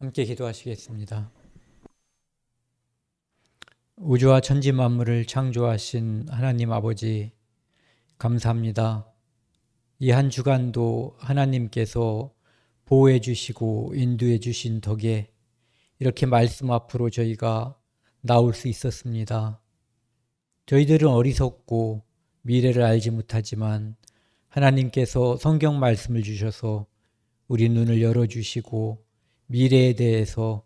함께 기도하시겠습니다. 우주와 천지 만물을 창조하신 하나님 아버지, 감사합니다. 이 한 주간도 하나님께서 보호해 주시고 인도해 주신 덕에 이렇게 말씀 앞으로 저희가 나올 수 있었습니다. 저희들은 어리석고 미래를 알지 못하지만 하나님께서 성경 말씀을 주셔서 우리 눈을 열어주시고 미래에 대해서,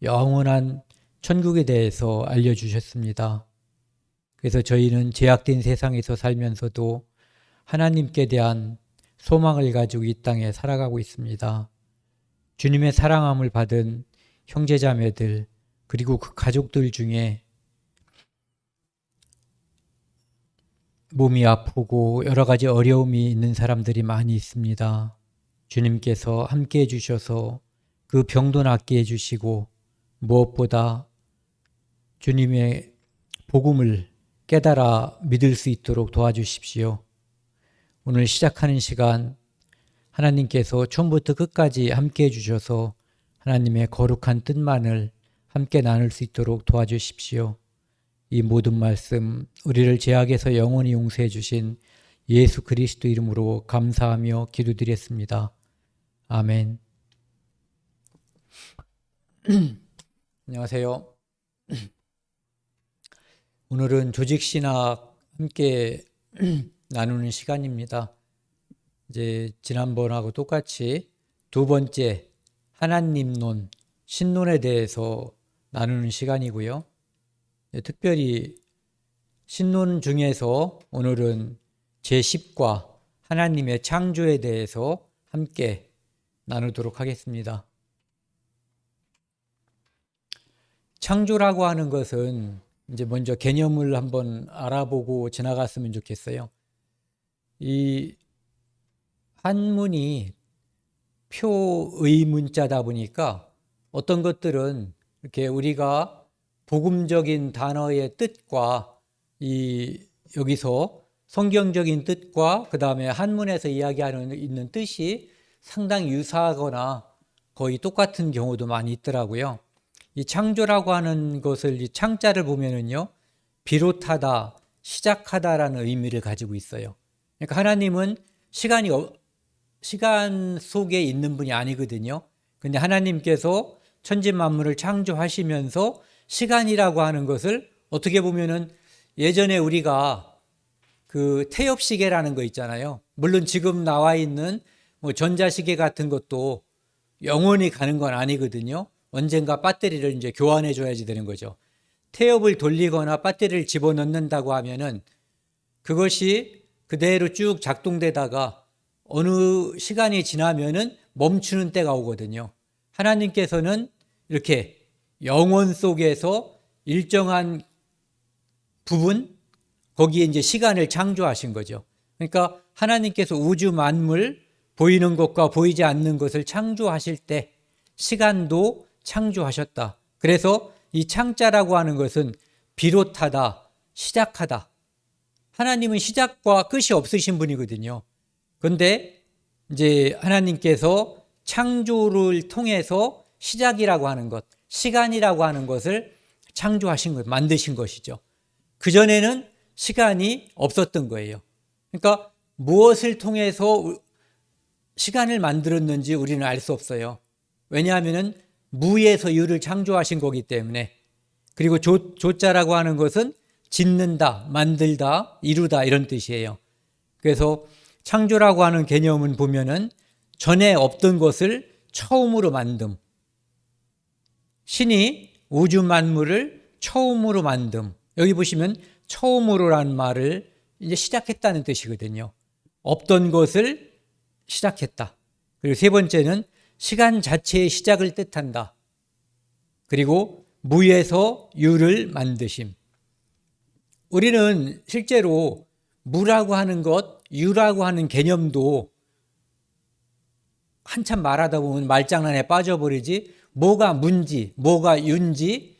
영원한 천국에 대해서 알려주셨습니다. 그래서 저희는 죄악된 세상에서 살면서도 하나님께 대한 소망을 가지고 이 땅에 살아가고 있습니다. 주님의 사랑함을 받은 형제자매들, 그리고 그 가족들 중에 몸이 아프고 여러 가지 어려움이 있는 사람들이 많이 있습니다. 주님께서 함께 해주셔서 그 병도 낫게 해주시고, 무엇보다 주님의 복음을 깨달아 믿을 수 있도록 도와주십시오. 오늘 시작하는 시간 하나님께서 처음부터 끝까지 함께 해주셔서 하나님의 거룩한 뜻만을 함께 나눌 수 있도록 도와주십시오. 이 모든 말씀 우리를 죄악에서 영원히 용서해 주신 예수 그리스도 이름으로 감사하며 기도드렸습니다. 아멘. 안녕하세요. 오늘은 조직신학 함께 나누는 시간입니다. 이제 지난번하고 똑같이 두 번째 하나님론, 신론에 대해서 나누는 시간이고요. 특별히 신론 중에서 오늘은 제10과 하나님의 창조에 대해서 함께 나누도록 하겠습니다. 창조라고 하는 것은 이제 먼저 개념을 한번 알아보고 지나갔으면 좋겠어요. 이 한문이 표의 문자다 보니까 어떤 것들은 이렇게 우리가 복음적인 단어의 뜻과 여기서 성경적인 뜻과 그 다음에 한문에서 이야기하는 있는 뜻이 상당히 유사하거나 거의 똑같은 경우도 많이 있더라고요. 이 창조라고 하는 것을, 이 창자를 보면은요, 비롯하다, 시작하다라는 의미를 가지고 있어요. 그러니까 하나님은 시간 속에 있는 분이 아니거든요. 근데 하나님께서 천지 만물을 창조하시면서 시간이라고 하는 것을 어떻게 보면은 예전에 우리가 그 태엽시계라는 거 있잖아요. 물론 지금 나와 있는 뭐 전자시계 같은 것도 영원히 가는 건 아니거든요. 언젠가 배터리를 이제 교환해 줘야지 되는 거죠. 태엽을 돌리거나 배터리를 집어넣는다고 하면은 그것이 그대로 쭉 작동되다가 어느 시간이 지나면은 멈추는 때가 오거든요. 하나님께서는 이렇게 영원 속에서 일정한 부분, 거기에 이제 시간을 창조하신 거죠. 그러니까 하나님께서 우주 만물, 보이는 것과 보이지 않는 것을 창조하실 때 시간도 창조하셨다. 그래서 이 창자라고 하는 것은 비롯하다, 시작하다. 하나님은 시작과 끝이 없으신 분이거든요. 그런데 이제 하나님께서 창조를 통해서 시작이라고 하는 것, 시간이라고 하는 것을 창조하신 것, 만드신 것이죠. 그전에는 시간이 없었던 거예요. 그러니까 무엇을 통해서 시간을 만들었는지 우리는 알 수 없어요. 왜냐하면 무에서 유를 창조하신 거기 때문에. 그리고 조자라고 하는 것은 짓는다, 만들다, 이루다 이런 뜻이에요. 그래서 창조라고 하는 개념은 보면은 전에 없던 것을 처음으로 만듦. 신이 우주 만물을 처음으로 만듦. 여기 보시면 처음으로라는 말을 이제 시작했다는 뜻이거든요. 없던 것을 시작했다. 그리고 세 번째는 시간 자체의 시작을 뜻한다. 그리고 무에서 유를 만드심. 우리는 실제로 무라고 하는 것, 유라고 하는 개념도 한참 말하다 보면 말장난에 빠져버리지, 뭐가 문지, 뭐가 윤지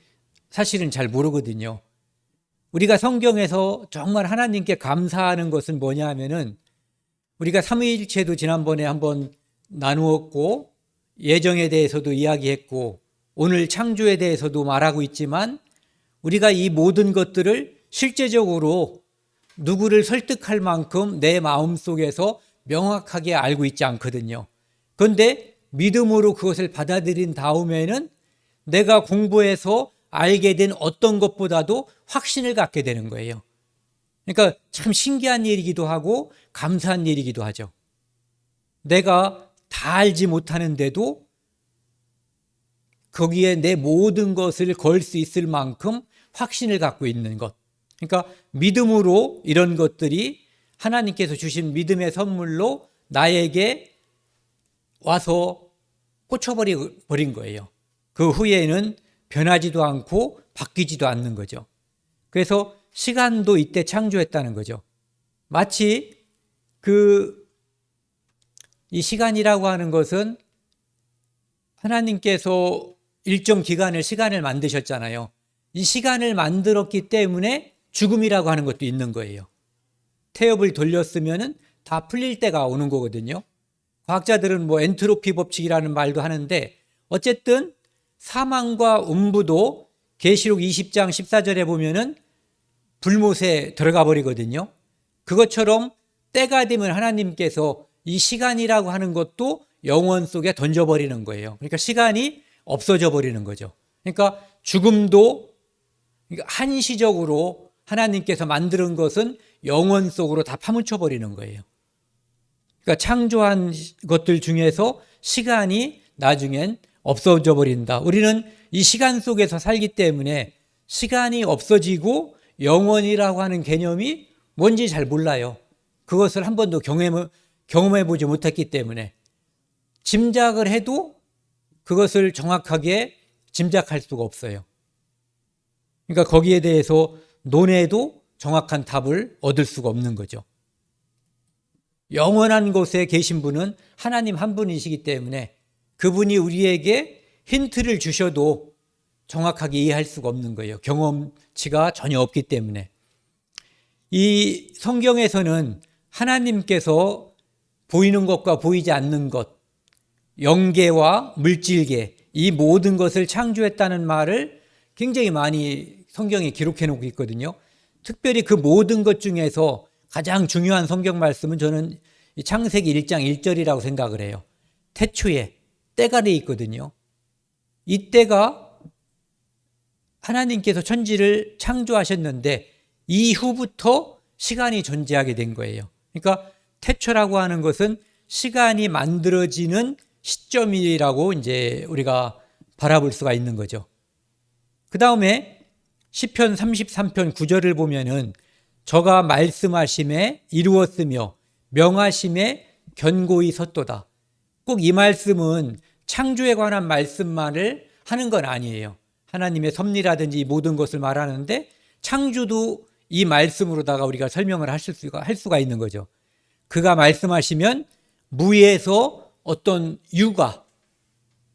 사실은 잘 모르거든요. 우리가 성경에서 정말 하나님께 감사하는 것은 뭐냐 하면은, 우리가 삼위일체도 지난번에 한번 나누었고 예정에 대해서도 이야기했고 오늘 창조에 대해서도 말하고 있지만 우리가 이 모든 것들을 실제적으로 누구를 설득할 만큼 내 마음속에서 명확하게 알고 있지 않거든요. 그런데 믿음으로 그것을 받아들인 다음에는 내가 공부해서 알게 된 어떤 것보다도 확신을 갖게 되는 거예요. 그러니까 참 신기한 일이기도 하고 감사한 일이기도 하죠. 내가 다 알지 못하는데도 거기에 내 모든 것을 걸 수 있을 만큼 확신을 갖고 있는 것. 그러니까 믿음으로 이런 것들이 하나님께서 주신 믿음의 선물로 나에게 와서 꽂혀버린 거예요. 그 후에는 변하지도 않고 바뀌지도 않는 거죠. 그래서 시간도 이때 창조했다는 거죠. 마치 이 시간이라고 하는 것은 하나님께서 일정 기간을 시간을 만드셨잖아요. 이 시간을 만들었기 때문에 죽음이라고 하는 것도 있는 거예요. 태엽을 돌렸으면 다 풀릴 때가 오는 거거든요. 과학자들은 엔트로피 법칙이라는 말도 하는데 어쨌든 사망과 음부도 계시록 20장 14절에 보면은 불못에 들어가 버리거든요. 그것처럼 때가 되면 하나님께서 이 시간이라고 하는 것도 영원 속에 던져버리는 거예요. 그러니까 시간이 없어져 버리는 거죠. 그러니까 죽음도 한시적으로 하나님께서 만드는 것은 영원 속으로 다 파묻혀 버리는 거예요. 그러니까 창조한 것들 중에서 시간이 나중엔 없어져 버린다. 우리는 이 시간 속에서 살기 때문에 시간이 없어지고 영원이라고 하는 개념이 뭔지 잘 몰라요. 그것을 한 번도 경험해 보지 못했기 때문에 짐작을 해도 그것을 정확하게 짐작할 수가 없어요. 그러니까 거기에 대해서 논해도 정확한 답을 얻을 수가 없는 거죠. 영원한 곳에 계신 분은 하나님 한 분이시기 때문에 그분이 우리에게 힌트를 주셔도 정확하게 이해할 수가 없는 거예요. 경험치가 전혀 없기 때문에. 이 성경에서는 하나님께서 보이는 것과 보이지 않는 것, 영계와 물질계, 이 모든 것을 창조했다는 말을 굉장히 많이 성경에 기록해 놓고 있거든요. 특별히 그 모든 것 중에서 가장 중요한 성경 말씀은 저는 창세기 1장 1절이라고 생각을 해요. 태초에 때가 돼 있거든요. 이 때가 하나님께서 천지를 창조하셨는데 이후부터 시간이 존재하게 된 거예요. 그러니까 태초라고 하는 것은 시간이 만들어지는 시점이라고 이제 우리가 바라볼 수가 있는 거죠. 그 다음에 시편 33편 9절을 보면은 저가 말씀하심에 이루었으며 명하심에 견고히 섰도다. 꼭 이 말씀은 창조에 관한 말씀만을 하는 건 아니에요. 하나님의 섭리라든지 이 모든 것을 말하는데 창조도 이 말씀으로다가 우리가 설명을 할 수가 있는 거죠. 그가 말씀하시면 무에서 어떤 유가,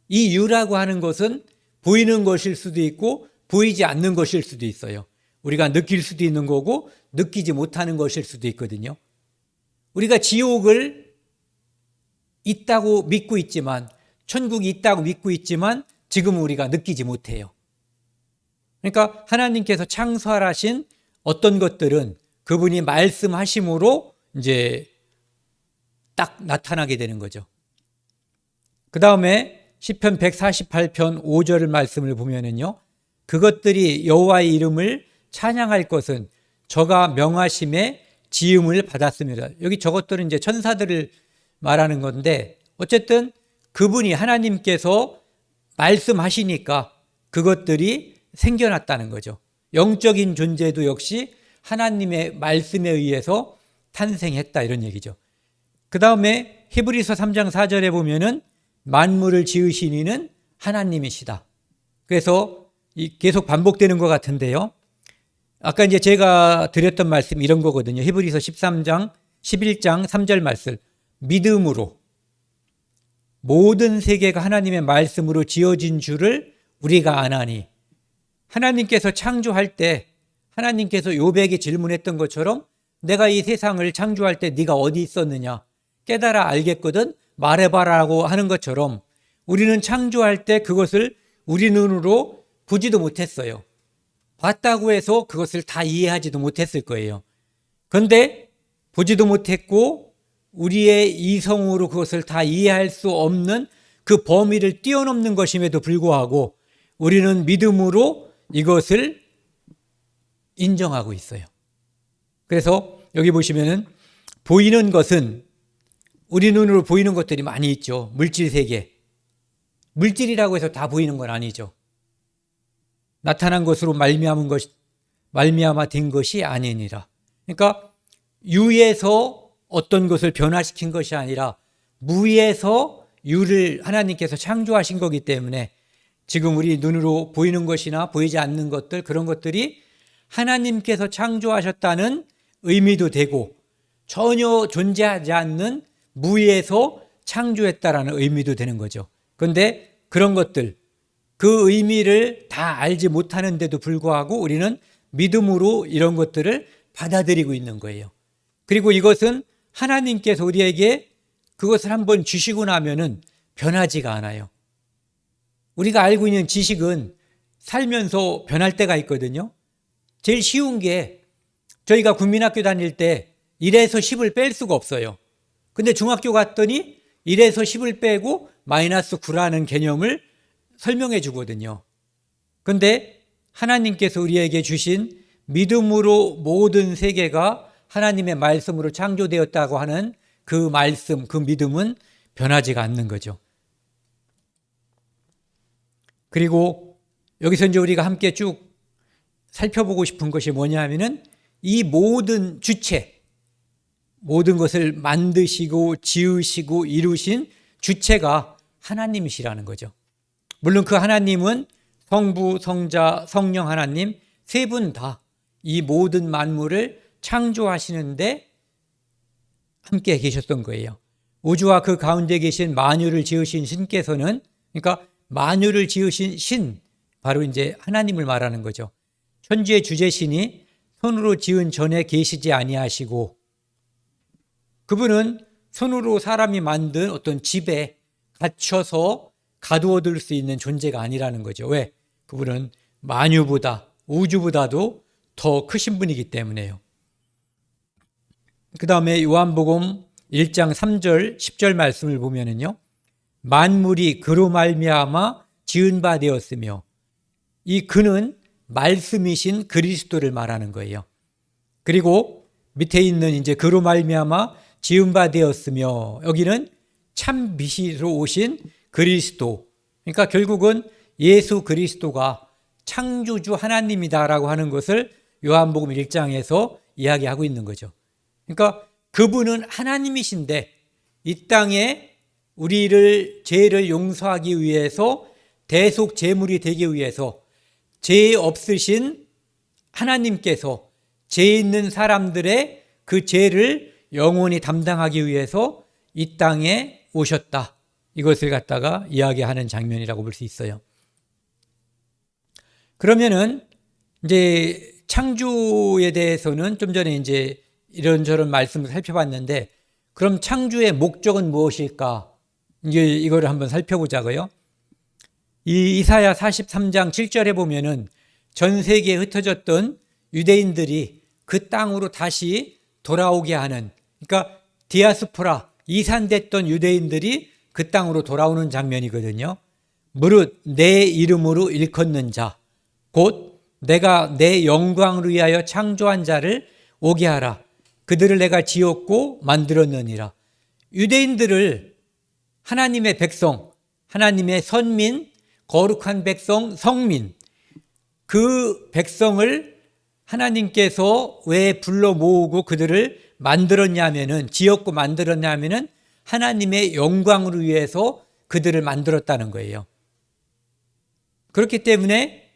이 유라고 하는 것은 보이는 것일 수도 있고 보이지 않는 것일 수도 있어요. 우리가 느낄 수도 있는 거고 느끼지 못하는 것일 수도 있거든요. 우리가 지옥을 있다고 믿고 있지만, 천국이 있다고 믿고 있지만 지금은 우리가 느끼지 못해요. 그러니까 하나님께서 창설하신 어떤 것들은 그분이 말씀하심으로 이제 딱 나타나게 되는 거죠. 그 다음에 시편 148편 5절 말씀을 보면은요, 그것들이 여호와의 이름을 찬양할 것은 저가 명하심에 지음을 받았습니다. 여기 저것들은 이제 천사들을 말하는 건데 어쨌든 그분이 하나님께서 말씀하시니까 그것들이 생겨났다는 거죠. 영적인 존재도 역시 하나님의 말씀에 의해서 탄생했다 이런 얘기죠. 그 다음에 히브리서 3장 4절에 보면은 만물을 지으신 이는 하나님이시다. 그래서 계속 반복되는 것 같은데요. 아까 이제 제가 드렸던 말씀 이런 거거든요. 히브리서 11장 3절 말씀. 믿음으로 모든 세계가 하나님의 말씀으로 지어진 줄을 우리가 아나니. 하나님께서 창조할 때 하나님께서 욥에게 질문했던 것처럼 내가 이 세상을 창조할 때 네가 어디 있었느냐 깨달아 알겠거든 말해봐라고 하는 것처럼 우리는 창조할 때 그것을 우리 눈으로 보지도 못했어요. 봤다고 해서 그것을 다 이해하지도 못했을 거예요. 그런데 보지도 못했고 우리의 이성으로 그것을 다 이해할 수 없는 그 범위를 뛰어넘는 것임에도 불구하고 우리는 믿음으로 이것을 인정하고 있어요. 그래서 여기 보시면은 보이는 것은 우리 눈으로 보이는 것들이 많이 있죠. 물질 세계. 물질이라고 해서 다 보이는 건 아니죠. 나타난 것으로 말미암아 된 것이 아니니라. 그러니까 유에서 어떤 것을 변화시킨 것이 아니라 무에서 유를 하나님께서 창조하신 거기 때문에 지금 우리 눈으로 보이는 것이나 보이지 않는 것들, 그런 것들이 하나님께서 창조하셨다는 의미도 되고 전혀 존재하지 않는 무에서 창조했다라는 의미도 되는 거죠. 그런데 그런 것들, 그 의미를 다 알지 못하는데도 불구하고 우리는 믿음으로 이런 것들을 받아들이고 있는 거예요. 그리고 이것은 하나님께서 우리에게 그것을 한번 주시고 나면은 변하지가 않아요. 우리가 알고 있는 지식은 살면서 변할 때가 있거든요. 제일 쉬운 게 저희가 국민학교 다닐 때 1에서 10을 뺄 수가 없어요. 근데 중학교 갔더니 1에서 10을 빼고 마이너스 9라는 개념을 설명해 주거든요. 그런데 하나님께서 우리에게 주신 믿음으로 모든 세계가 하나님의 말씀으로 창조되었다고 하는 그 말씀, 그 믿음은 변하지가 않는 거죠. 그리고 여기서 이제 우리가 함께 쭉 살펴보고 싶은 것이 뭐냐 하면은 이 모든 주체, 모든 것을 만드시고 지으시고 이루신 주체가 하나님이시라는 거죠. 물론 그 하나님은 성부, 성자, 성령 하나님 세 분 다 이 모든 만물을 창조하시는데 함께 계셨던 거예요. 우주와 그 가운데 계신 만유를 지으신 신께서는, 그러니까 만유를 지으신 신, 바로 이제 하나님을 말하는 거죠. 천지의 주재신이 손으로 지은 전에 계시지 아니하시고, 그분은 손으로 사람이 만든 어떤 집에 갇혀서 가두어둘 수 있는 존재가 아니라는 거죠. 왜? 그분은 만유보다, 우주보다도 더 크신 분이기 때문에요. 그 다음에 요한복음 1장 3절 10절 말씀을 보면은요, 만물이 그로 말미암아 지은 바 되었으며, 이 그는 말씀이신 그리스도를 말하는 거예요. 그리고 밑에 있는 이제 그로 말미암아 지은 바 되었으며, 여기는 참 빛으로 오신 그리스도, 그러니까 결국은 예수 그리스도가 창조주 하나님이다라고 하는 것을 요한복음 1장에서 이야기하고 있는 거죠. 그러니까 그분은 하나님이신데 이 땅에 우리를 죄를 용서하기 위해서 대속 제물이 되기 위해서 죄 없으신 하나님께서 죄 있는 사람들의 그 죄를 영원히 담당하기 위해서 이 땅에 오셨다. 이것을 갖다가 이야기하는 장면이라고 볼 수 있어요. 그러면은 이제 창조에 대해서는 좀 전에 이제 이런저런 말씀을 살펴봤는데, 그럼 창조의 목적은 무엇일까? 이제 이거를 한번 살펴보자고요. 이 이사야 43장 7절에 보면은 전 세계에 흩어졌던 유대인들이 그 땅으로 다시 돌아오게 하는, 그러니까 디아스포라, 이산됐던 유대인들이 그 땅으로 돌아오는 장면이거든요. 무릇 내 이름으로 일컫는 자, 곧 내가 내 영광을 위하여 창조한 자를 오게 하라. 그들을 내가 지었고 만들었느니라. 유대인들을 하나님의 백성, 하나님의 선민, 거룩한 백성, 성민, 그 백성을 하나님께서 왜 불러 모으고 그들을 만들었냐면은, 지었고 만들었냐면은 하나님의 영광을 위해서 그들을 만들었다는 거예요. 그렇기 때문에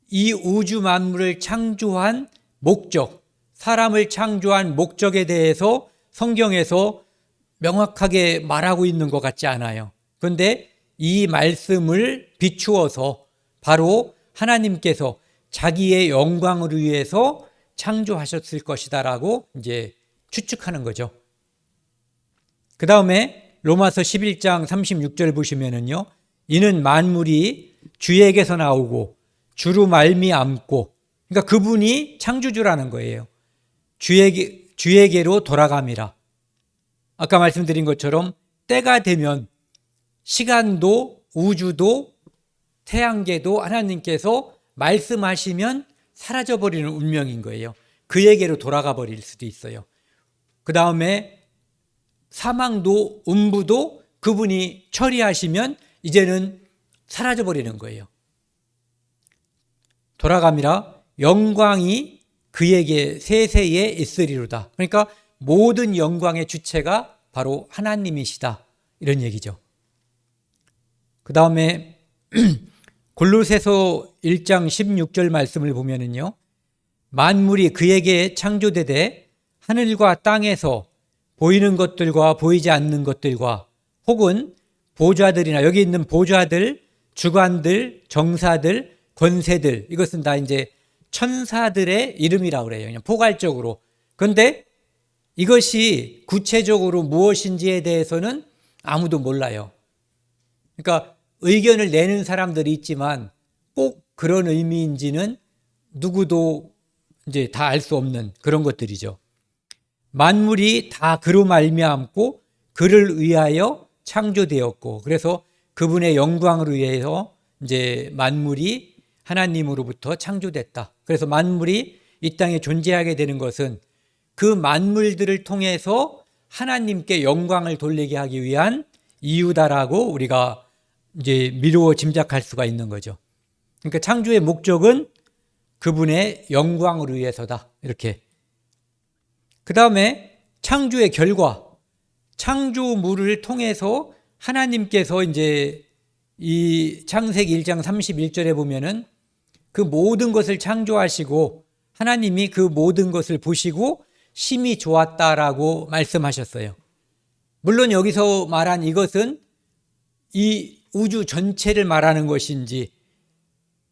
이 우주 만물을 창조한 목적, 사람을 창조한 목적에 대해서 성경에서 명확하게 말하고 있는 것 같지 않아요. 그런데 이 말씀을 비추어서 바로 하나님께서 자기의 영광을 위해서 창조하셨을 것이다라고 이제 추측하는 거죠. 그 다음에 로마서 11장 36절 보시면은요. 이는 만물이 주에게서 나오고 주로 말미암고, 그러니까 그분이 창조주라는 거예요. 주에게로 돌아감이라. 아까 말씀드린 것처럼 때가 되면 시간도 우주도 태양계도 하나님께서 말씀하시면 사라져버리는 운명인 거예요. 그에게로 돌아가 버릴 수도 있어요. 그 다음에 사망도 음부도 그분이 처리하시면 이제는 사라져버리는 거예요. 돌아감이라 영광이 그에게 세세에 있으리로다. 그러니까 모든 영광의 주체가 바로 하나님이시다. 이런 얘기죠. 그 다음에 골로새서 1장 16절 말씀을 보면은요. 만물이 그에게 창조되되 하늘과 땅에서 보이는 것들과 보이지 않는 것들과 혹은 보좌들이나 여기 있는 보좌들, 주관들, 정사들, 권세들, 이것은 다 이제 천사들의 이름이라고 그래요. 그냥 포괄적으로. 그런데 이것이 구체적으로 무엇인지에 대해서는 아무도 몰라요. 그러니까 의견을 내는 사람들이 있지만 꼭 그런 의미인지는 누구도 이제 다 알 수 없는 그런 것들이죠. 만물이 다 그로 말미암고 그를 위하여 창조되었고, 그래서 그분의 영광을 위해서 이제 만물이 하나님으로부터 창조됐다. 그래서 만물이 이 땅에 존재하게 되는 것은 그 만물들을 통해서 하나님께 영광을 돌리게 하기 위한 이유다라고 우리가 이제 미루어 짐작할 수가 있는 거죠. 그러니까 창조의 목적은 그분의 영광을 위해서다. 이렇게. 그 다음에 창조의 결과, 창조물을 통해서 하나님께서 이제 이 창세기 1장 31절에 보면은 그 모든 것을 창조하시고 하나님이 그 모든 것을 보시고 심히 좋았다라고 말씀하셨어요. 물론 여기서 말한 이것은 이 우주 전체를 말하는 것인지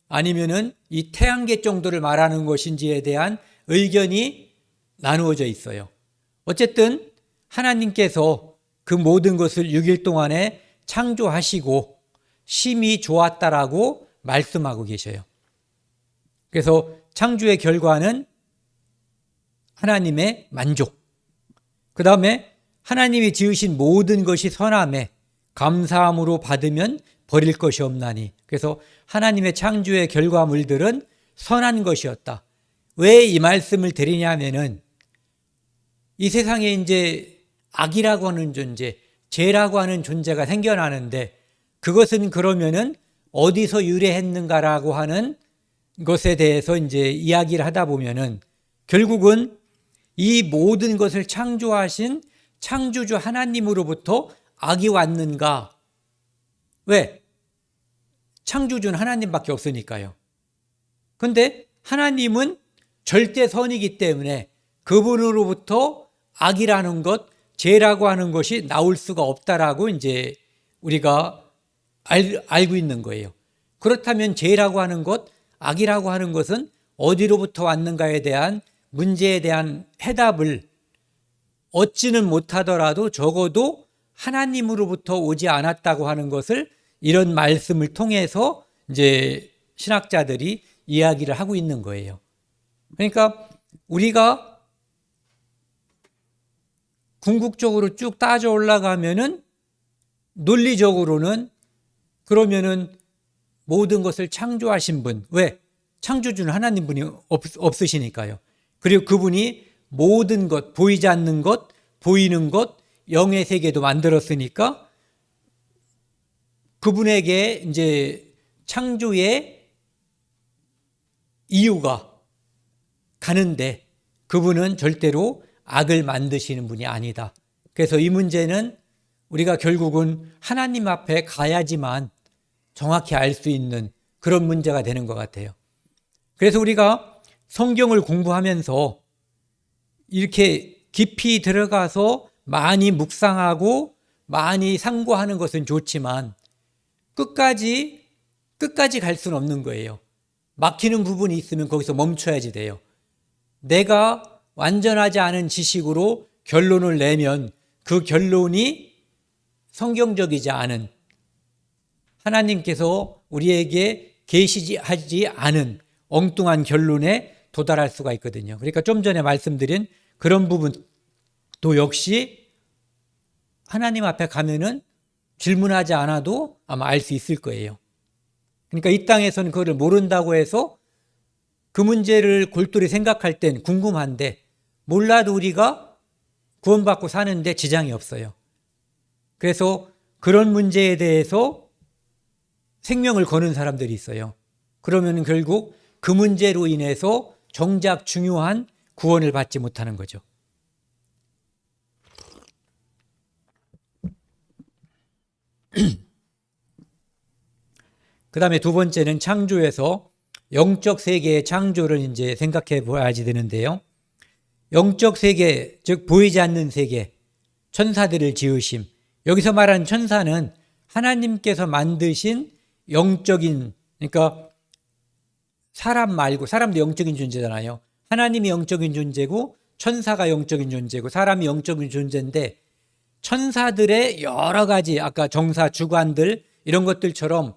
아니면은 이 태양계 정도를 말하는 것인지에 대한 의견이 나누어져 있어요. 어쨌든 하나님께서 그 모든 것을 6일 동안에 창조하시고 심히 좋았다라고 말씀하고 계셔요. 그래서 창조의 결과는 하나님의 만족. 그 다음에 하나님이 지으신 모든 것이 선함에 감사함으로 받으면 버릴 것이 없나니. 그래서 하나님의 창조의 결과물들은 선한 것이었다. 왜 이 말씀을 드리냐면은 이 세상에 이제 악이라고 하는 존재, 죄라고 하는 존재가 생겨나는데 그것은 그러면은 어디서 유래했는가라고 하는 것에 대해서 이제 이야기를 하다 보면은 결국은 이 모든 것을 창조하신 창조주 하나님으로부터 악이 왔는가? 왜? 창조주는 하나님밖에 없으니까요. 근데 하나님은 절대 선이기 때문에 그분으로부터 악이라는 것, 죄라고 하는 것이 나올 수가 없다라고 이제 우리가 알고 있는 거예요. 그렇다면 죄라고 하는 것, 악이라고 하는 것은 어디로부터 왔는가에 대한 문제에 대한 해답을 얻지는 못하더라도 적어도 하나님으로부터 오지 않았다고 하는 것을 이런 말씀을 통해서 이제 신학자들이 이야기를 하고 있는 거예요. 그러니까 우리가 궁극적으로 쭉 따져 올라가면은 논리적으로는 그러면은 모든 것을 창조하신 분, 왜? 창조주는 하나님 분이 없으시니까요. 그리고 그분이 모든 것, 보이지 않는 것, 보이는 것, 영의 세계도 만들었으니까 그분에게 이제 창조의 이유가 가는데 그분은 절대로 악을 만드시는 분이 아니다. 그래서 이 문제는 우리가 결국은 하나님 앞에 가야지만 정확히 알 수 있는 그런 문제가 되는 것 같아요. 그래서 우리가 성경을 공부하면서 이렇게 깊이 들어가서 많이 묵상하고 많이 상고하는 것은 좋지만 끝까지 갈 수는 없는 거예요. 막히는 부분이 있으면 거기서 멈춰야지 돼요. 내가 완전하지 않은 지식으로 결론을 내면 그 결론이 성경적이지 않은, 하나님께서 우리에게 계시하지 않은 엉뚱한 결론에 도달할 수가 있거든요. 그러니까 좀 전에 말씀드린 그런 부분도 역시 하나님 앞에 가면은 질문하지 않아도 아마 알 수 있을 거예요. 그러니까 이 땅에서는 그거를 모른다고 해서 그 문제를 골똘히 생각할 땐 궁금한데, 몰라도 우리가 구원받고 사는데 지장이 없어요. 그래서 그런 문제에 대해서 생명을 거는 사람들이 있어요. 그러면 결국 그 문제로 인해서 정작 중요한 구원을 받지 못하는 거죠. 그 다음에 두 번째는 창조에서 영적 세계의 창조를 이제 생각해 봐야지 되는데요. 영적 세계, 즉 보이지 않는 세계, 천사들을 지으심. 여기서 말하는 천사는 하나님께서 만드신 영적인, 그러니까 사람 말고, 사람도 영적인 존재잖아요. 하나님이 영적인 존재고 천사가 영적인 존재고 사람이 영적인 존재인데, 천사들의 여러 가지 아까 정사, 주관들 이런 것들처럼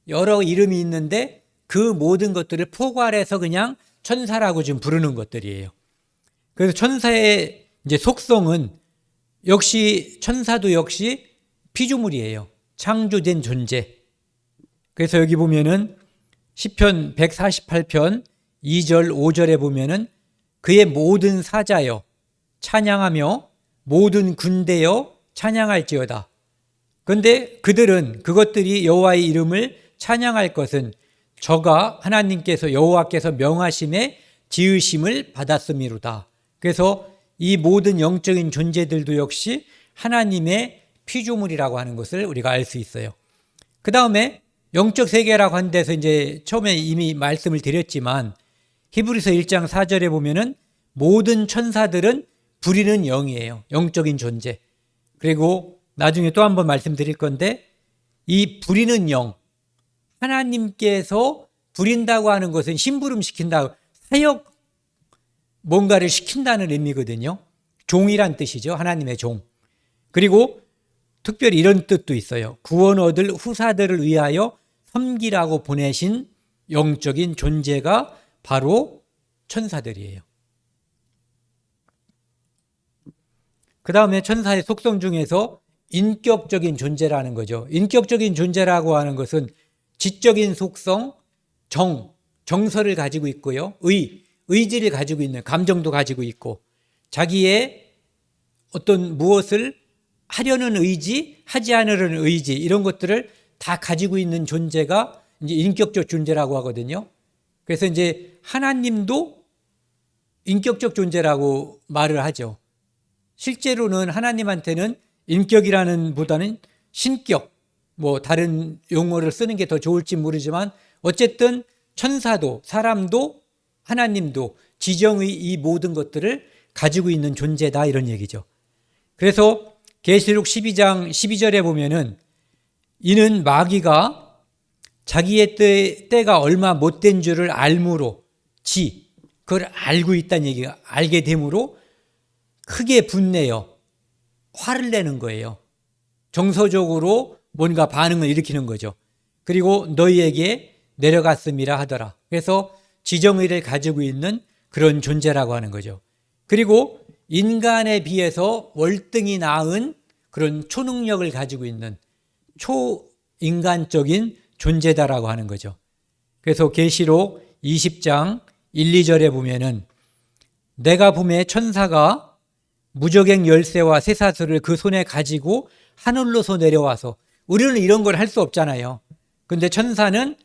여러 이름이 있는데 그 모든 것들을 포괄해서 그냥 천사라고 지금 부르는 것들이에요. 그래서 천사의 이제 속성은 역시 천사도 역시 피조물이에요. 창조된 존재. 그래서 여기 보면은 시편 148편 2절 5절에 보면은 그의 모든 사자여 찬양하며 모든 군대여 찬양할지어다. 그런데 그것들이 여호와의 이름을 찬양할 것은 저가 하나님께서 여호와께서 명하심에 지으심을 받았음이로다. 그래서 이 모든 영적인 존재들도 역시 하나님의 피조물이라고 하는 것을 우리가 알 수 있어요. 그 다음에 영적 세계라고 한 데서 이제 처음에 이미 말씀을 드렸지만 히브리서 1장 4절에 보면은 모든 천사들은 부리는 영이에요. 영적인 존재. 그리고 나중에 또 한 번 말씀드릴 건데 이 부리는 영, 하나님께서 부린다고 하는 것은 심부름 시킨다, 사역 뭔가를 시킨다는 의미거든요. 종이란 뜻이죠. 하나님의 종. 그리고 특별히 이런 뜻도 있어요. 구원 얻을 후사들을 위하여 섬기라고 보내신 영적인 존재가 바로 천사들이에요. 그 다음에 천사의 속성 중에서 인격적인 존재라는 거죠. 인격적인 존재라고 하는 것은 지적인 속성, 정서를 가지고 있고요. 의지를 가지고 있는, 감정도 가지고 있고, 자기의 어떤 무엇을 하려는 의지, 하지 않으려는 의지, 이런 것들을 다 가지고 있는 존재가 이제 인격적 존재라고 하거든요. 그래서 이제 하나님도 인격적 존재라고 말을 하죠. 실제로는 하나님한테는 인격이라는 보다는 신격, 뭐 다른 용어를 쓰는 게 더 좋을지 모르지만 어쨌든 천사도 사람도 하나님도 지정의 이 모든 것들을 가지고 있는 존재다, 이런 얘기죠. 그래서 계시록 12장 12절에 보면은 이는 마귀가 자기의 때가 얼마 못된 줄을 알므로 그걸 알고 있다는 얘기가, 알게 됨으로 크게 분내어 화를 내는 거예요. 정서적으로 뭔가 반응을 일으키는 거죠. 그리고 너희에게 내려갔음이라 하더라. 그래서 지정의를 가지고 있는 그런 존재라고 하는 거죠. 그리고 인간에 비해서 월등히 나은 그런 초능력을 가지고 있는 초인간적인 존재다라고 하는 거죠. 그래서 계시록 20장 1, 2절에 보면은 내가 봄에 천사가 무저갱 열쇠와 쇠사슬을 그 손에 가지고 하늘로서 내려와서, 우리는 이런 걸 할 수 없잖아요. 근데 천사는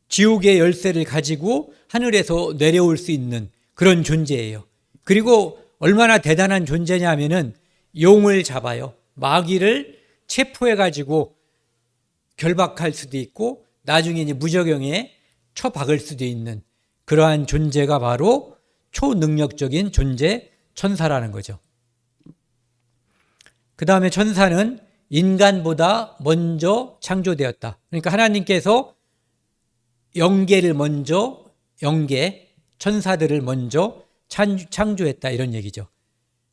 지옥의 열쇠를 가지고 하늘에서 내려올 수 있는 그런 존재예요. 그리고 얼마나 대단한 존재냐면은 용을 잡아요. 마귀를 체포해가지고 결박할 수도 있고 나중에 이제 무저경에 처박을 수도 있는 그러한 존재가 바로 초능력적인 존재, 천사라는 거죠. 그 다음에 천사는 인간보다 먼저 창조되었다. 그러니까 하나님께서 천사들을 먼저 창조했다, 이런 얘기죠.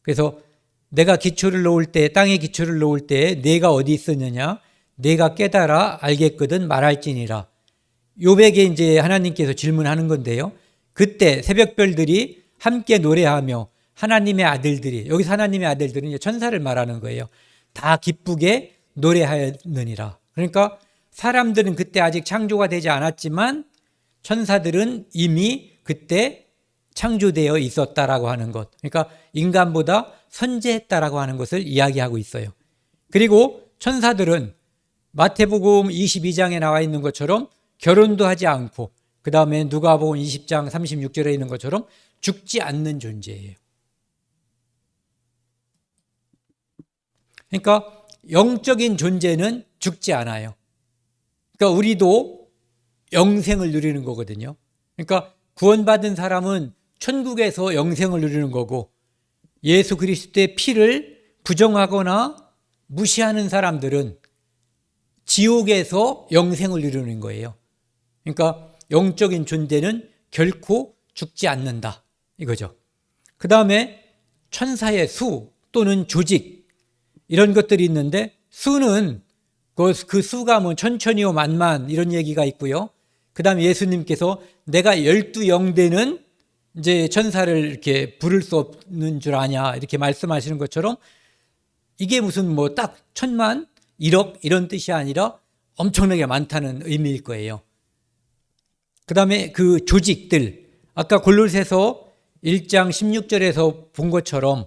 그래서 내가 기초를 놓을 때, 땅에 기초를 놓을 때 내가 어디 있었느냐? 내가 깨달아 알겠거든 말할지니라. 요백에 이제 하나님께서 질문하는 건데요. 그때 새벽별들이 함께 노래하며 하나님의 아들들이, 여기서 하나님의 아들들은 이제 천사를 말하는 거예요. 다 기쁘게 노래하였느니라. 그러니까 사람들은 그때 아직 창조가 되지 않았지만 천사들은 이미 그때 창조되어 있었다라고 하는 것. 그러니까 인간보다 선재했다라고 하는 것을 이야기하고 있어요. 그리고 천사들은 마태복음 22장에 나와 있는 것처럼 결혼도 하지 않고, 그 다음에 누가복음 20장 36절에 있는 것처럼 죽지 않는 존재예요. 그러니까 영적인 존재는 죽지 않아요. 그러니까 우리도 영생을 누리는 거거든요. 그러니까 구원받은 사람은 천국에서 영생을 누리는 거고, 예수 그리스도의 피를 부정하거나 무시하는 사람들은 지옥에서 영생을 누리는 거예요. 그러니까 영적인 존재는 결코 죽지 않는다, 이거죠. 그 다음에 천사의 수 또는 조직, 이런 것들이 있는데, 수는 그 수가 뭐 천천히요 만만 이런 얘기가 있고요. 그 다음에 예수님께서 내가 12영대는 이제 천사를 이렇게 부를 수 없는 줄 아냐, 이렇게 말씀하시는 것처럼 이게 무슨 뭐 딱 1000만, 1억 이런 뜻이 아니라 엄청나게 많다는 의미일 거예요. 그 다음에 그 조직들, 아까 골로새서 1장 16절에서 본 것처럼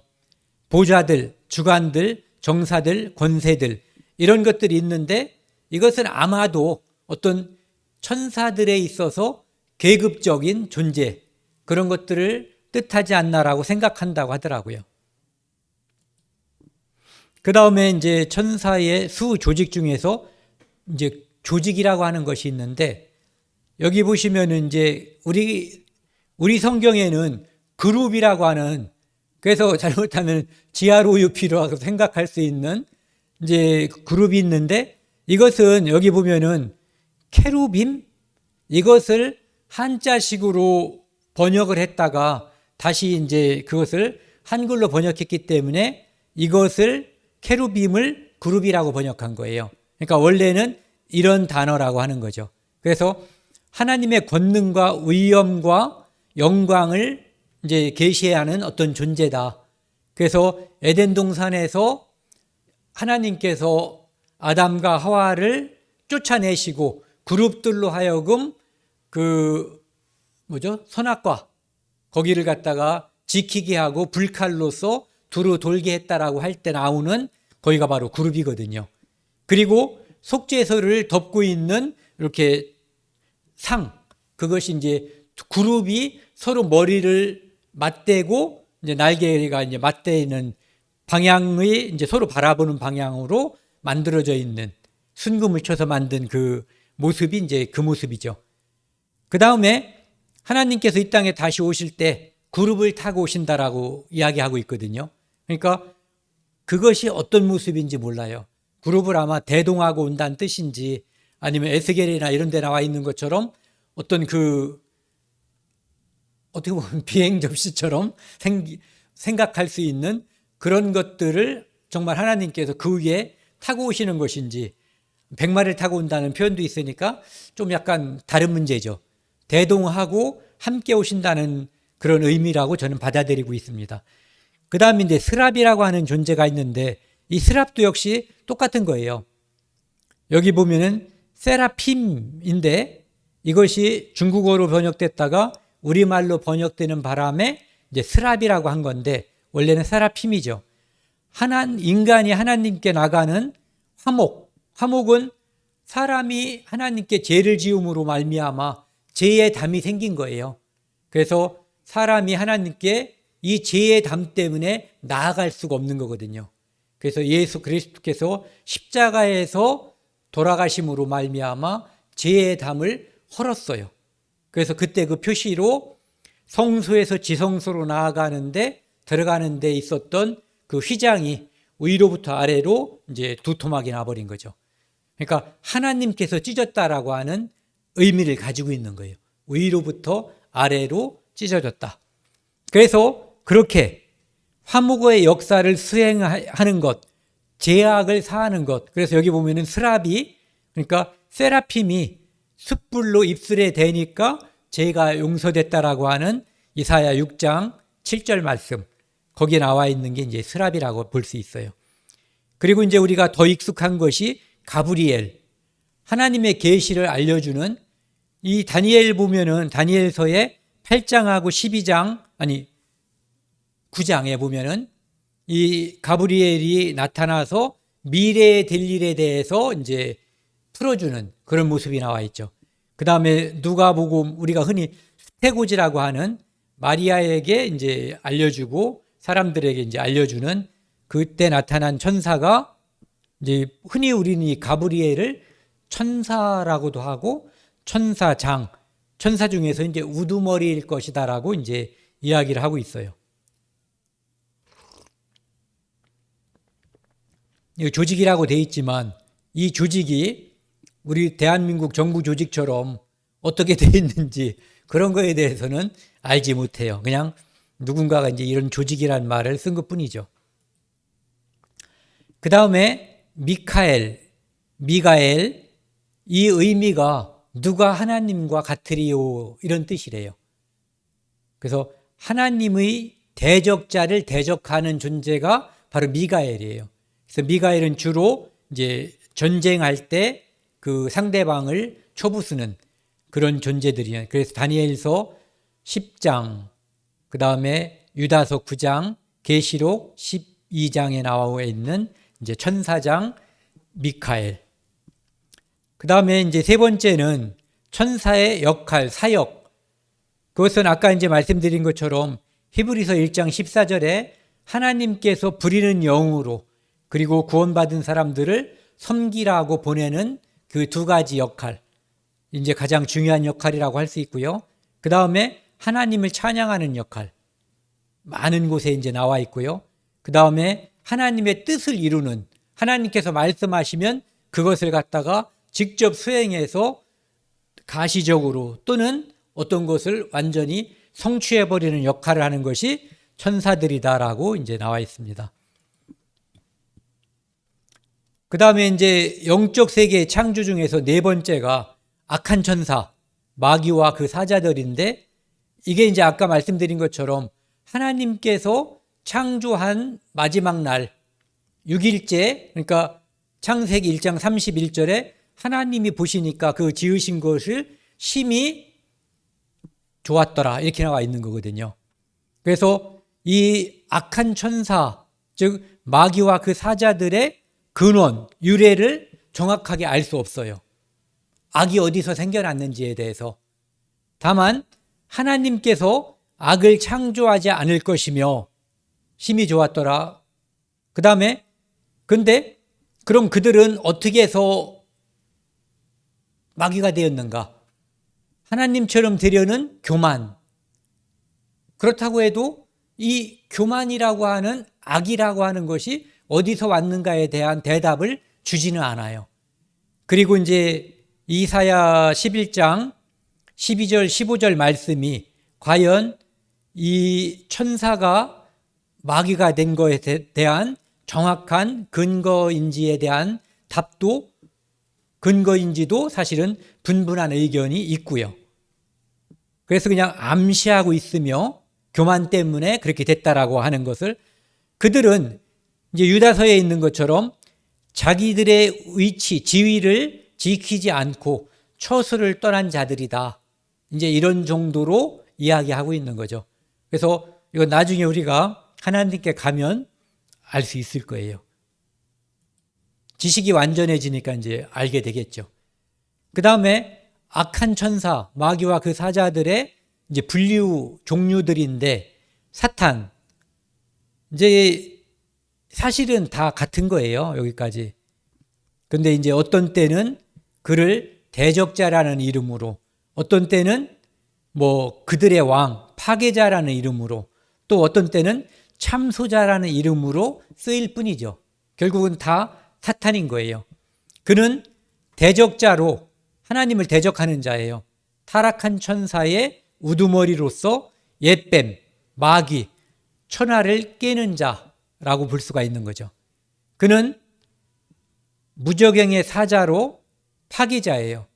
보좌들, 주관들, 정사들, 권세들, 이런 것들이 있는데, 이것은 아마도 어떤 천사들에 있어서 계급적인 존재, 그런 것들을 뜻하지 않나라고 생각한다고 하더라고요. 그 다음에 이제 천사의 수 조직 중에서 이제 조직이라고 하는 것이 있는데, 여기 보시면은 이제 우리 성경에는 그룹이라고 하는, 그래서 잘못하면 GROUP라고 생각할 수 있는 이제 그룹이 있는데, 이것은 여기 보면은 케루빔, 이것을 한자식으로 번역을 했다가 다시 이제 그것을 한글로 번역했기 때문에 이것을 케루빔을 그룹이라고 번역한 거예요. 그러니까 원래는 이런 단어라고 하는 거죠. 그래서 하나님의 권능과 위엄과 영광을 이제 계시하는 어떤 존재다. 그래서 에덴 동산에서 하나님께서 아담과 하와를 쫓아내시고 그룹들로 하여금 선악과 거기를 갖다가 지키게 하고 불칼로서 두루 돌게 했다라고 할 때 나오는 거기가 바로 그룹이거든요. 그리고 속죄소를 덮고 있는 이렇게 그것이 이제 그룹이 서로 머리를 맞대고 이제 날개가 이제 맞대는 방향의 이제 서로 바라보는 방향으로 만들어져 있는, 순금을 쳐서 만든 그 모습이 이제 그 모습이죠. 그 다음에 하나님께서 이 땅에 다시 오실 때 그룹을 타고 오신다라고 이야기하고 있거든요. 그러니까 그것이 어떤 모습인지 몰라요. 그룹을 아마 대동하고 온다는 뜻인지, 아니면 에스겔이나 이런 데 나와 있는 것처럼 어떤 어떻게 보면 비행 접시처럼 생각할 수 있는 그런 것들을 정말 하나님께서 그 위에 타고 오시는 것인지, 백마를 타고 온다는 표현도 있으니까 좀 약간 다른 문제죠. 대동하고 함께 오신다는 그런 의미라고 저는 받아들이고 있습니다. 그 다음에 이제 스랍이라고 하는 존재가 있는데, 이 스랍도 역시 똑같은 거예요. 여기 보면은 세라핌인데, 이것이 중국어로 번역됐다가 우리말로 번역되는 바람에 이제 스랍이라고 한 건데, 원래는 세라핌이죠. 인간이 하나님께 나가는 화목은 사람이 하나님께 죄를 지음으로 말미암아 죄의 담이 생긴 거예요. 그래서 사람이 하나님께 이 죄의 담 때문에 나아갈 수가 없는 거거든요. 그래서 예수 그리스도께서 십자가에서 돌아가심으로 말미암아 죄의 담을 헐었어요. 그래서 그때 그 표시로 성소에서 지성소로 들어가는 데 있었던 그 휘장이 위로부터 아래로 이제 두토막이 나버린 거죠. 그러니까 하나님께서 찢었다라고 하는 의미를 가지고 있는 거예요. 위로부터 아래로 찢어졌다. 그래서 그렇게 화목의 역사를 수행하는 것, 제약을 사하는 것. 그래서 여기 보면은 스라비, 그러니까 세라핌이 숯불로 입술에 대니까 죄가 용서됐다라고 하는 이사야 6장 7절 말씀. 거기에 나와 있는 게 이제 스라비라고 볼 수 있어요. 그리고 이제 우리가 더 익숙한 것이 가브리엘. 하나님의 계시를 알려주는, 이 다니엘 보면은 다니엘서의 8장하고 12장, 아니 9장에 보면은 이 가브리엘이 나타나서 미래에 될 일에 대해서 이제 풀어주는 그런 모습이 나와 있죠. 그 다음에 누가복음, 우리가 흔히 수태고지라고 하는 마리아에게 이제 알려주고 사람들에게 이제 알려주는, 그때 나타난 천사가 이제 흔히 우리는 이 가브리엘을 천사라고도 하고 천사장, 천사 중에서 이제 우두머리일 것이다라고 이제 이야기를 하고 있어요. 조직이라고 돼 있지만 이 조직이 우리 대한민국 정부 조직처럼 어떻게 돼 있는지 그런 거에 대해서는 알지 못해요. 그냥 누군가가 이제 이런 조직이란 말을 쓴 것뿐이죠. 그 다음에 미가엘, 이 의미가 누가 하나님과 같으리요 이런 뜻이래요. 그래서 하나님의 대적자를 대적하는 존재가 바로 미가엘이에요. 그래서 미가엘은 주로 이제 전쟁할 때 그 상대방을 초부수는 그런 존재들이에요. 그래서 다니엘서 10장, 그 다음에 유다서 9장, 계시록 12장에 나와 있는 이제 천사장 미카엘. 그 다음에 이제 세 번째는 천사의 역할, 사역. 그것은 아까 이제 말씀드린 것처럼 히브리서 1장 14절에 하나님께서 부리는 영으로 그리고 구원받은 사람들을 섬기라고 보내는 그 두 가지 역할, 이제 가장 중요한 역할이라고 할 수 있고요. 그 다음에 하나님을 찬양하는 역할, 많은 곳에 이제 나와 있고요. 그 다음에 하나님의 뜻을 이루는, 하나님께서 말씀하시면 그것을 갖다가 직접 수행해서 가시적으로 또는 어떤 것을 완전히 성취해버리는 역할을 하는 것이 천사들이다라고 이제 나와 있습니다. 그 다음에 이제 영적 세계의 창조 중에서 네 번째가 악한 천사, 마귀와 그 사자들인데, 이게 이제 아까 말씀드린 것처럼 하나님께서 창조한 마지막 날 6일째, 그러니까 창세기 1장 31절에 하나님이 보시니까 그 지으신 것을 심히 좋았더라 이렇게 나와 있는 거거든요. 그래서 이 악한 천사, 즉 마귀와 그 사자들의 근원, 유래를 정확하게 알 수 없어요. 악이 어디서 생겨났는지에 대해서. 다만 하나님께서 악을 창조하지 않을 것이며 심히 좋았더라. 그 다음에 근데 그럼 그들은 어떻게 해서 마귀가 되었는가? 하나님처럼 되려는 교만. 그렇다고 해도 이 교만이라고 하는 악이라고 하는 것이 어디서 왔는가에 대한 대답을 주지는 않아요. 그리고 이제 이사야 11장 12절 15절 말씀이 과연 이 천사가 마귀가 된 것에 대한 정확한 근거인지에 대한 답도, 근거인지도 사실은 분분한 의견이 있고요. 그래서 그냥 암시하고 있으며 교만 때문에 그렇게 됐다라고 하는 것을, 그들은 이제 유다서에 있는 것처럼 자기들의 위치, 지위를 지키지 않고 처소를 떠난 자들이다. 이제 이런 정도로 이야기하고 있는 거죠. 그래서 이건 나중에 우리가 하나님께 가면 알 수 있을 거예요. 지식이 완전해지니까 이제 알게 되겠죠. 그 다음에 악한 천사, 마귀와 그 사자들의 이제 분류 종류들인데, 사탄, 이제 사실은 다 같은 거예요, 여기까지. 근데 이제 어떤 때는 그를 대적자라는 이름으로, 어떤 때는 뭐 그들의 왕, 파괴자라는 이름으로, 또 어떤 때는 참소자라는 이름으로 쓰일 뿐이죠. 결국은 다 사탄인 거예요. 그는 대적자로 하나님을 대적하는 자예요. 타락한 천사의 우두머리로서 옛뱀, 마귀, 천하를 깨는 자라고 볼 수가 있는 거죠. 그는 무저갱의 사자로 파기자예요.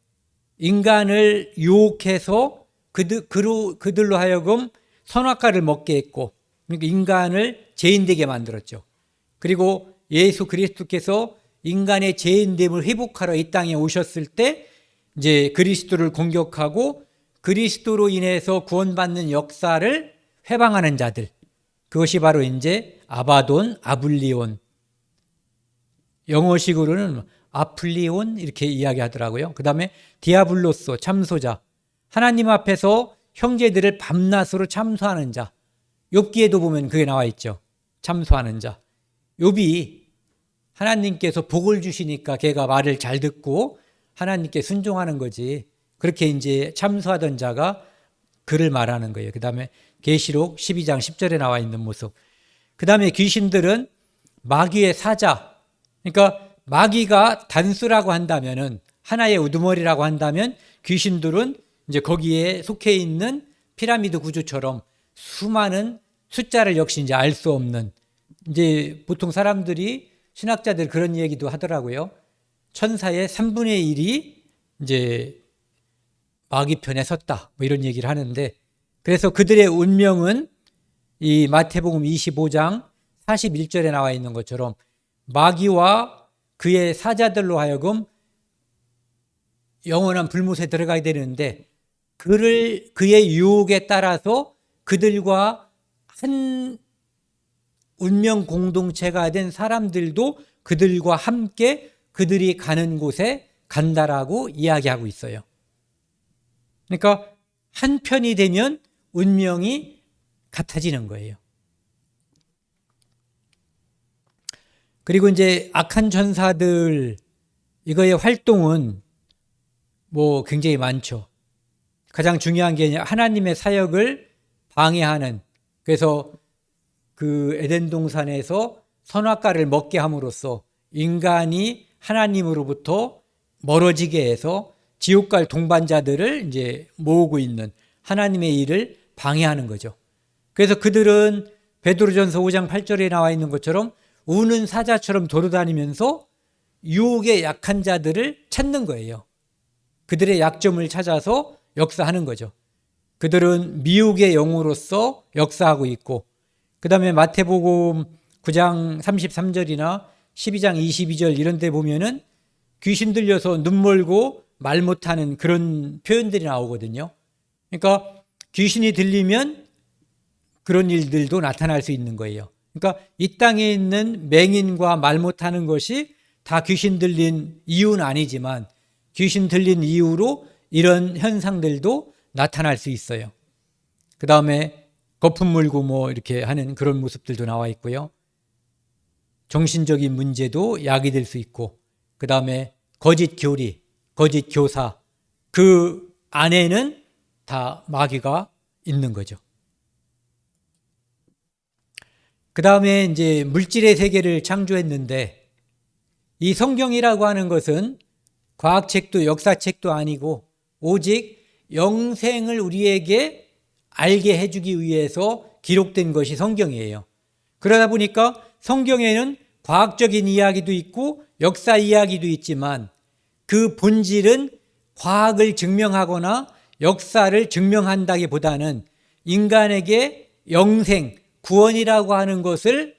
인간을 유혹해서 그들로 하여금 선악과를 먹게 했고, 그러니까 인간을 죄인되게 만들었죠. 그리고 예수 그리스도께서 인간의 죄인됨을 회복하러 이 땅에 오셨을 때 이제 그리스도를 공격하고 그리스도로 인해서 구원받는 역사를 회방하는 자들, 그것이 바로 이제 아바돈, 아블리온, 영어식으로는 아플리온 이렇게 이야기하더라고요. 그 다음에 디아블로스, 참소자, 하나님 앞에서 형제들을 밤낮으로 참소하는 자. 욥기에도 보면 그게 나와 있죠. 참소하는 자. 욥이 하나님께서 복을 주시니까 걔가 말을 잘 듣고 하나님께 순종하는 거지. 그렇게 이제 참소하던 자가 그를 말하는 거예요. 그 다음에 계시록 12장 10절에 나와 있는 모습. 그 다음에 귀신들은 마귀의 사자. 그러니까 마귀가 단수라고 한다면은, 하나의 우두머리라고 한다면, 귀신들은 이제 거기에 속해 있는 피라미드 구조처럼 수많은 숫자를 역시 이제 알 수 없는, 이제 보통 사람들이, 신학자들 그런 얘기도 하더라고요. 천사의 3분의 1이 이제 마귀 편에 섰다, 뭐 이런 얘기를 하는데, 그래서 그들의 운명은 이 마태복음 25장 41절에 나와 있는 것처럼 마귀와 그의 사자들로 하여금 영원한 불못에 들어가게 되는데, 그의 유혹에 따라서 그들과 한 운명 공동체가 된 사람들도 그들과 함께 그들이 가는 곳에 간다라고 이야기하고 있어요. 그러니까 한편이 되면 운명이 같아지는 거예요. 그리고 이제 악한 전사들, 이거의 활동은 뭐 굉장히 많죠. 가장 중요한 게 하나님의 사역을 방해하는, 그래서 그 에덴 동산에서 선악과를 먹게 함으로써 인간이 하나님으로부터 멀어지게 해서 지옥 갈 동반자들을 이제 모으고 있는 하나님의 일을 방해하는 거죠. 그래서 그들은 베드로전서 5장 8절에 나와 있는 것처럼 우는 사자처럼 돌아다니면서 유혹의 약한 자들을 찾는 거예요. 그들의 약점을 찾아서 역사하는 거죠. 그들은 미혹의 영으로서 역사하고 있고, 그 다음에 마태복음 9장 33절이나 12장 22절 이런 데 보면은 귀신 들려서 눈 멀고 말 못하는 그런 표현들이 나오거든요. 그러니까 귀신이 들리면 그런 일들도 나타날 수 있는 거예요. 그러니까 이 땅에 있는 맹인과 말 못하는 것이 다 귀신 들린 이유는 아니지만 귀신 들린 이유로 이런 현상들도 나타날 수 있어요. 그 다음에 거품 물고 뭐 이렇게 하는 그런 모습들도 나와 있고요. 정신적인 문제도 야기될 수 있고, 그 다음에 거짓 교리, 거짓 교사, 그 안에는 다 마귀가 있는 거죠. 그 다음에 이제 물질의 세계를 창조했는데, 이 성경이라고 하는 것은 과학책도 역사책도 아니고 오직 영생을 우리에게 알게 해주기 위해서 기록된 것이 성경이에요. 그러다 보니까 성경에는 과학적인 이야기도 있고 역사 이야기도 있지만 그 본질은 과학을 증명하거나 역사를 증명한다기보다는 인간에게 영생, 구원이라고 하는 것을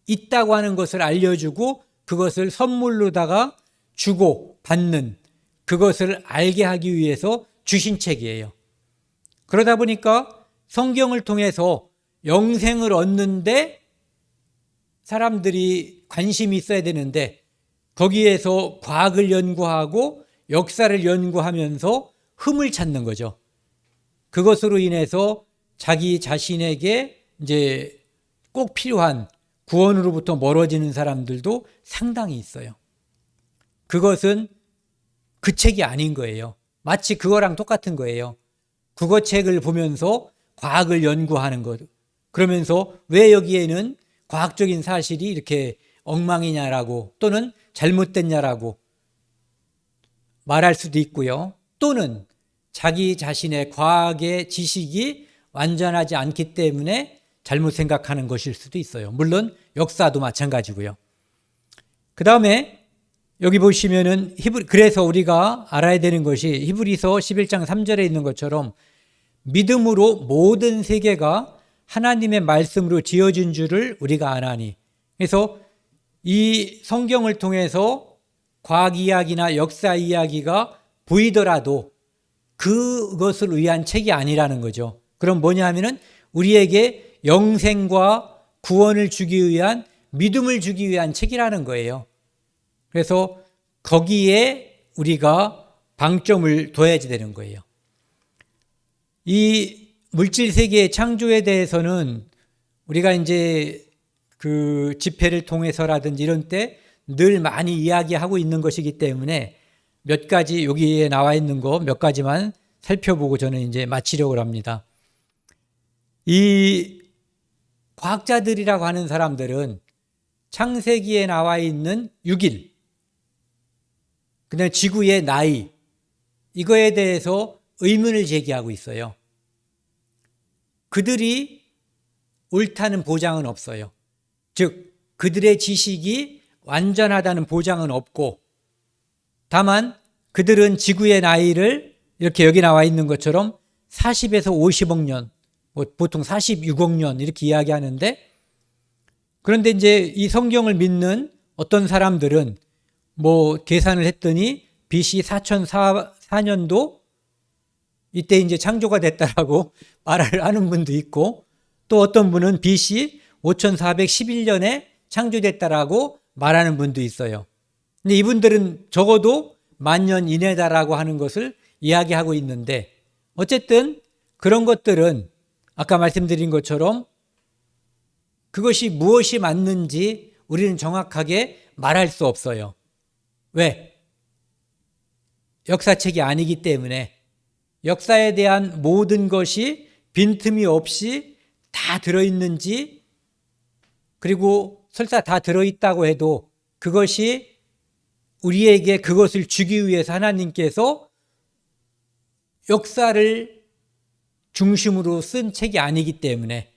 있다고 하는 것을 알려주고 그것을 선물로다가 주고 받는, 그것을 알게 하기 위해서 주신 책이에요. 그러다 보니까 성경을 통해서 영생을 얻는데 사람들이 관심이 있어야 되는데 거기에서 과학을 연구하고 역사를 연구하면서 흠을 찾는 거죠. 그것으로 인해서 자기 자신에게 이제 꼭 필요한 구원으로부터 멀어지는 사람들도 상당히 있어요. 그것은 그 책이 아닌 거예요. 마치 그거랑 똑같은 거예요. 국어책을 보면서 과학을 연구하는 것. 그러면서 왜 여기에는 과학적인 사실이 이렇게 엉망이냐라고 또는 잘못됐냐라고 말할 수도 있고요. 또는 자기 자신의 과학의 지식이 완전하지 않기 때문에 잘못 생각하는 것일 수도 있어요. 물론 역사도 마찬가지고요. 그 다음에 여기 보시면은 그래서 우리가 알아야 되는 것이 히브리서 11장 3절에 있는 것처럼 믿음으로 모든 세계가 하나님의 말씀으로 지어진 줄을 우리가 아나니. 그래서 이 성경을 통해서 과학 이야기나 역사 이야기가 보이더라도 그것을 위한 책이 아니라는 거죠. 그럼 뭐냐 하면은 우리에게 영생과 구원을 주기 위한 믿음을 주기 위한 책이라는 거예요. 그래서 거기에 우리가 방점을 둬야지 되는 거예요. 이 물질 세계의 창조에 대해서는 우리가 이제 그 집회를 통해서라든지 이런 때 늘 많이 이야기하고 있는 것이기 때문에 몇 가지 여기에 나와 있는 거 몇 가지만 살펴보고 저는 이제 마치려고 합니다. 이 과학자들이라고 하는 사람들은 창세기에 나와 있는 6일, 그다음에 지구의 나이, 이거에 대해서 의문을 제기하고 있어요. 그들이 옳다는 보장은 없어요. 즉 그들의 지식이 완전하다는 보장은 없고, 다만 그들은 지구의 나이를 이렇게 여기 나와 있는 것처럼 40에서 50억 년, 보통 46억 년 이렇게 이야기하는데, 그런데 이제 이 성경을 믿는 어떤 사람들은 계산을 했더니 BC 4004년도 이때 이제 창조가 됐다라고 말을 하는 분도 있고, 또 어떤 분은 BC 5411년에 창조됐다라고 말하는 분도 있어요. 근데 이분들은 적어도 10,000년 이내다라고 하는 것을 이야기하고 있는데, 어쨌든 그런 것들은 아까 말씀드린 것처럼 그것이 무엇이 맞는지 우리는 정확하게 말할 수 없어요. 왜? 역사책이 아니기 때문에. 역사에 대한 모든 것이 빈틈이 없이 다 들어있는지, 그리고 설사 다 들어있다고 해도 그것이 우리에게 그것을 주기 위해서 하나님께서 역사를 중심으로 쓴 책이 아니기 때문에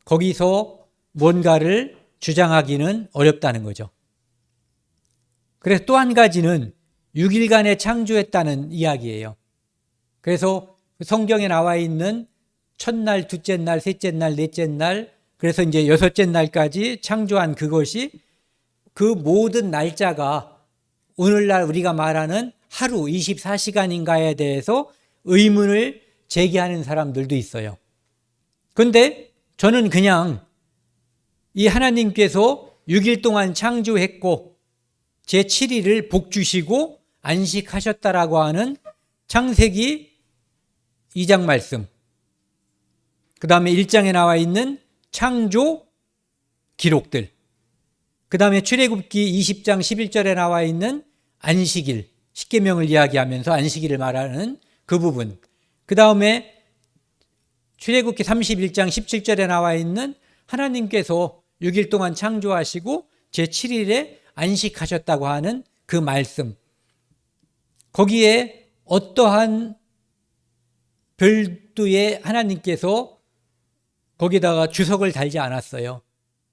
거기서 뭔가를 주장하기는 어렵다는 거죠. 그래서 또 한 가지는 6일간에 창조했다는 이야기예요. 그래서 성경에 나와 있는 첫날, 둘째 날, 셋째 날, 넷째 날, 그래서 이제 여섯째 날까지 창조한 그것이, 그 모든 날짜가 오늘날 우리가 말하는 하루 24시간인가에 대해서 의문을 제기하는 사람들도 있어요. 그런데 저는 그냥 이 하나님께서 6일 동안 창조했고 제7일을 복 주시고 안식하셨다라고 하는 창세기 2장 말씀, 그 다음에 1장에 나와 있는 창조 기록들, 그 다음에 출애굽기 20장 11절에 나와 있는 안식일, 십계명을 이야기하면서 안식일을 말하는 그 부분, 그 다음에 출애굽기 31장 17절에 나와 있는 하나님께서 6일 동안 창조하시고 제7일에 안식하셨다고 하는 그 말씀, 거기에 어떠한 별도의 하나님께서 거기다가 주석을 달지 않았어요.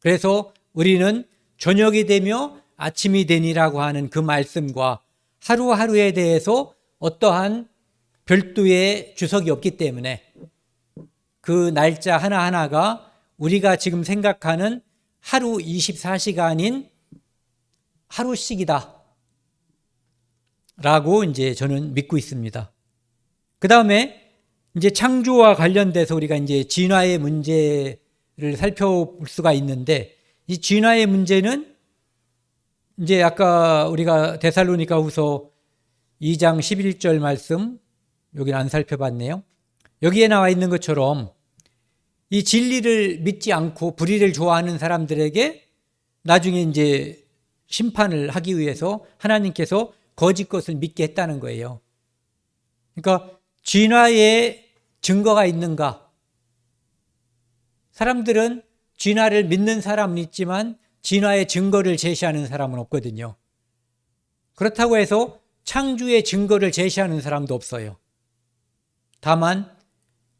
그래서 우리는 저녁이 되며 아침이 되니라고 하는 그 말씀과 하루하루에 대해서 어떠한 별도의 주석이 없기 때문에 그 날짜 하나하나가 우리가 지금 생각하는 하루 24시간인 하루씩이다 라고 이제 저는 믿고 있습니다. 그 다음에 이제 창조와 관련돼서 우리가 이제 진화의 문제를 살펴볼 수가 있는데, 이 진화의 문제는 이제 아까 우리가 데살로니가후서 2장 11절 말씀, 여기는 안 살펴봤네요. 여기에 나와 있는 것처럼 이 진리를 믿지 않고 불의를 좋아하는 사람들에게 나중에 이제 심판을 하기 위해서 하나님께서 거짓 것을 믿게 했다는 거예요. 그러니까 진화의 증거가 있는가? 사람들은 진화를 믿는 사람은 있지만 진화의 증거를 제시하는 사람은 없거든요. 그렇다고 해서 창조의 증거를 제시하는 사람도 없어요. 다만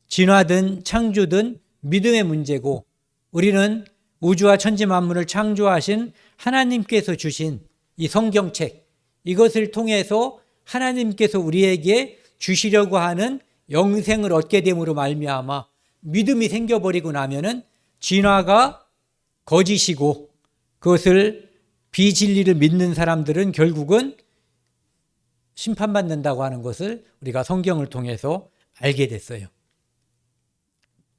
진화든 창조든 믿음의 문제고, 우리는 우주와 천지 만물을 창조하신 하나님께서 주신 이 성경책, 이것을 통해서 하나님께서 우리에게 주시려고 하는 영생을 얻게 됨으로 말미암아 믿음이 생겨버리고 나면은 진화가 거짓이고, 그것을 비진리를 믿는 사람들은 결국은 심판받는다고 하는 것을 우리가 성경을 통해서 알게 됐어요.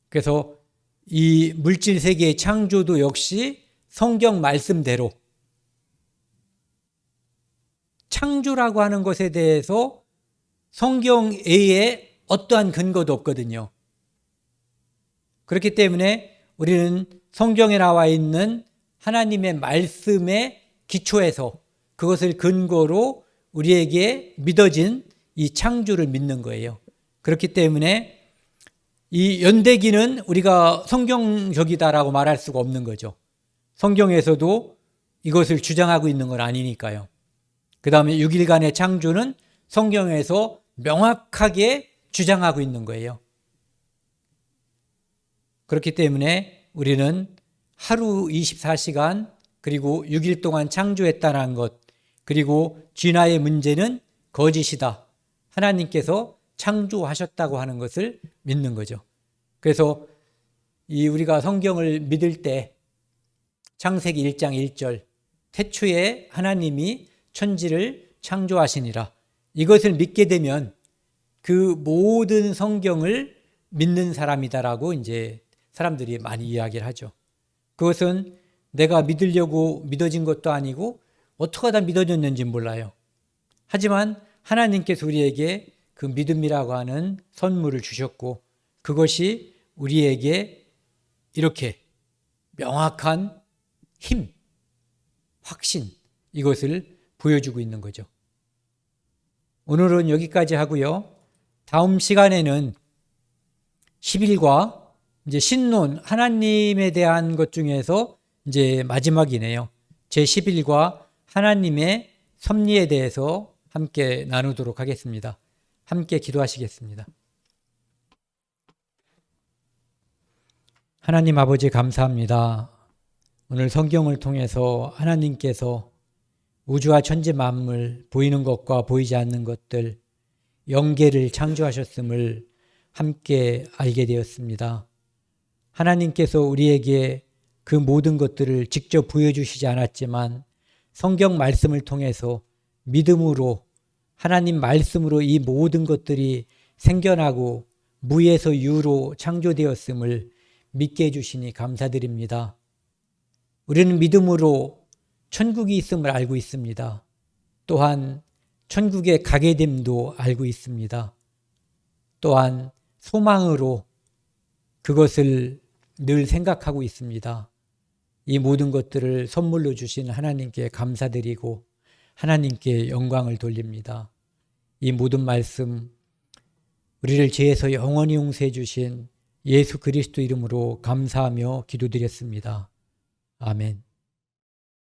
그래서 이 물질 세계의 창조도 역시 성경 말씀대로 창조라고 하는 것에 대해서 성경 외에 어떠한 근거도 없거든요. 그렇기 때문에 우리는 성경에 나와 있는 하나님의 말씀에 기초해서 그것을 근거로 우리에게 믿어진 이 창조를 믿는 거예요. 그렇기 때문에 이 연대기는 우리가 성경적이다라고 말할 수가 없는 거죠. 성경에서도 이것을 주장하고 있는 건 아니니까요. 그 다음에 6일간의 창조는 성경에서 명확하게 주장하고 있는 거예요. 그렇기 때문에 우리는 하루 24시간 그리고 6일 동안 창조했다는 것, 그리고 진화의 문제는 거짓이다, 하나님께서 창조하셨다고 하는 것을 믿는 거죠. 그래서 우리가 성경을 믿을 때 창세기 1장 1절 태초에 하나님이 천지를 창조하시니라, 이것을 믿게 되면 그 모든 성경을 믿는 사람이다라고 이제 사람들이 많이 이야기를 하죠. 그것은 내가 믿으려고 믿어진 것도 아니고 어떻게 하다 믿어졌는지 몰라요. 하지만 하나님께서 우리에게 그 믿음이라고 하는 선물을 주셨고, 그것이 우리에게 이렇게 명확한 힘, 확신, 이것을 보여주고 있는 거죠. 오늘은 여기까지 하고요. 다음 시간에는 10일과 이제 신론, 하나님에 대한 것 중에서 이제 마지막이네요. 제11과 하나님의 섭리에 대해서 함께 나누도록 하겠습니다. 함께 기도하시겠습니다. 하나님 아버지, 감사합니다. 오늘 성경을 통해서 하나님께서 우주와 천지 만물, 보이는 것과 보이지 않는 것들, 영계를 창조하셨음을 함께 알게 되었습니다. 하나님께서 우리에게 그 모든 것들을 직접 보여주시지 않았지만 성경 말씀을 통해서 믿음으로, 하나님 말씀으로 이 모든 것들이 생겨나고 무에서 유로 창조되었음을 믿게 해주시니 감사드립니다. 우리는 믿음으로 천국이 있음을 알고 있습니다. 또한 천국에 가게 됨도 알고 있습니다. 또한 소망으로 그것을 늘 생각하고 있습니다. 이 모든 것들을 선물로 주신 하나님께 감사드리고 하나님께 영광을 돌립니다. 이 모든 말씀 우리를 죄에서 영원히 용서해 주신 예수 그리스도 이름으로 감사하며 기도드렸습니다. 아멘.